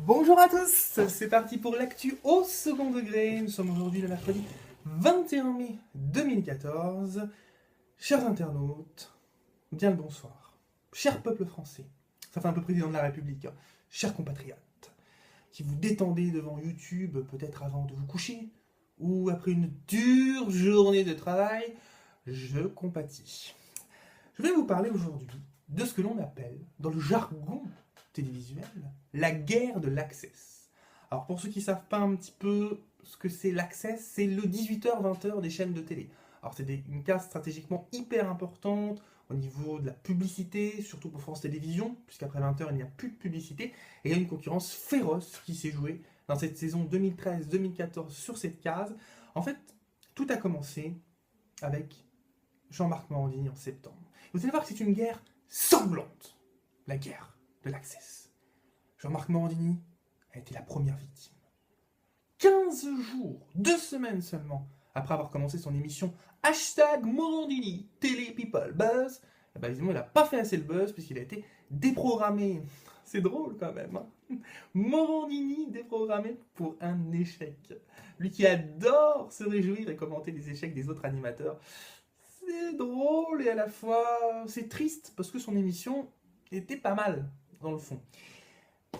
Bonjour à tous, c'est parti pour l'actu au second degré. Nous sommes aujourd'hui le mercredi 21 mai 2014. Chers internautes, bien le bonsoir. Cher peuple français, ça fait un peu président de la République, hein. Chers compatriotes, qui vous détendez devant YouTube peut-être avant de vous coucher, ou après une dure journée de travail, je compatis. Je vais vous parler aujourd'hui de ce que l'on appelle, dans le jargon télévisuel, la guerre de l'access. Alors pour ceux qui ne savent pas un petit peu ce que c'est l'access, c'est le 18h-20h des chaînes de télé. Alors c'est une case stratégiquement hyper importante au niveau de la publicité, surtout pour France Télévisions, puisqu'après 20h il n'y a plus de publicité, et il y a une concurrence féroce qui s'est jouée dans cette saison 2013-2014 sur cette case. En fait, tout a commencé avec Jean-Marc Morandini en septembre. Vous allez voir que c'est une guerre sanglante, la guerre de l'access. Jean-Marc Morandini a été la première victime. 15 jours, 2 semaines seulement, après avoir commencé son émission #Morandini Télé People Buzz, eh ben, évidemment, il n'a pas fait assez le buzz puisqu'il a été déprogrammé. C'est drôle quand même. Hein. Morandini déprogrammé pour un échec. Lui qui adore se réjouir et commenter les échecs des autres animateurs. C'est drôle et à la fois c'est triste parce que son émission était pas mal dans le fond.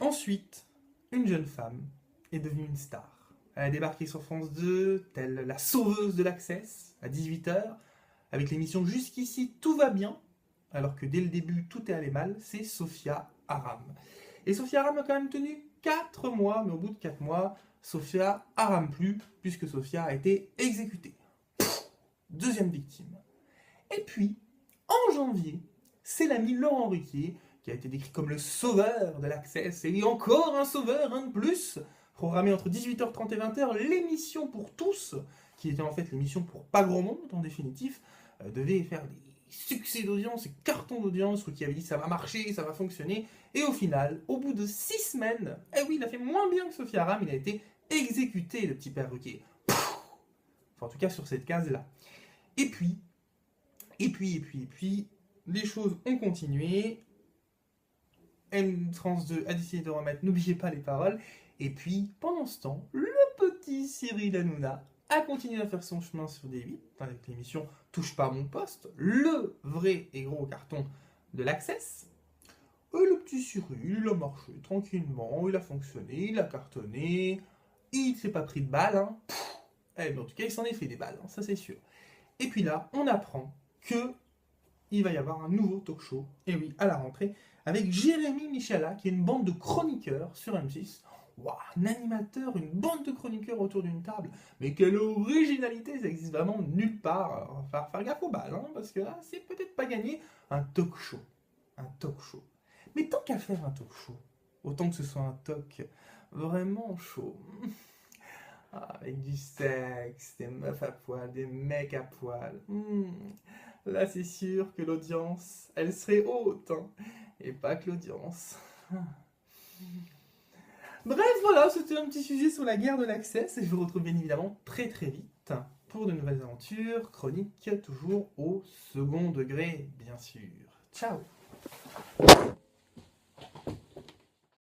Ensuite, une jeune femme est devenue une star. Elle a débarqué sur France 2, telle la sauveuse de l'Access, à 18h, avec l'émission Jusqu'ici tout va bien, alors que dès le début tout est allé mal, c'est Sophia Aram. Et Sophia Aram a quand même tenu 4 mois, mais au bout de 4 mois, Sophia Aram plus, puisque Sophia a été exécutée. Deuxième victime. Et puis, en janvier, c'est l'ami Laurent Ruquier, qui a été décrit comme le sauveur de l'Access, et encore un sauveur, un de plus, programmé entre 18h30 et 20h, l'émission pour tous, qui était en fait l'émission pour pas grand monde en définitif, devait faire des succès d'audience et cartons d'audience, Ruquier avait dit ça va marcher, ça va fonctionner, et au final, au bout de 6 semaines, eh oui, il a fait moins bien que Sophia Aram, il a été exécuté, le petit père Ruquier. Enfin, en tout cas sur cette case-là. Et puis, les choses ont continué. France 2 a décidé de remettre N'oubliez pas les paroles. Et puis, pendant ce temps, le petit Cyril Hanouna a continué à faire son chemin sur D8, avec l'émission Touche pas à mon poste, le vrai et gros carton de l'Access. Et le petit Cyril, il a marché tranquillement, il a fonctionné, il a cartonné, il s'est pas pris de balles. Hein. En tout cas, il s'en est fait des balles, hein, ça c'est sûr. Et puis là, on apprend que il va y avoir un nouveau talk show, et oui, à la rentrée, avec Jérémy Michala, qui est une bande de chroniqueurs sur M6. Waouh, un animateur, une bande de chroniqueurs autour d'une table. Mais quelle originalité, ça existe vraiment nulle part. Alors, il va faire gaffe aux balles, hein, parce que là, c'est peut-être pas gagné. Un talk show. Un talk show. Mais tant qu'à faire un talk show, autant que ce soit un talk vraiment chaud. Avec du sexe, des meufs à poil, des mecs à poil. Là, c'est sûr que l'audience, elle serait haute. Hein. Et pas que l'audience. Bref, voilà, c'était un petit sujet sur la guerre de l'Access. Et je vous retrouve bien évidemment très très vite pour de nouvelles aventures. Chroniques toujours au second degré, bien sûr. Ciao!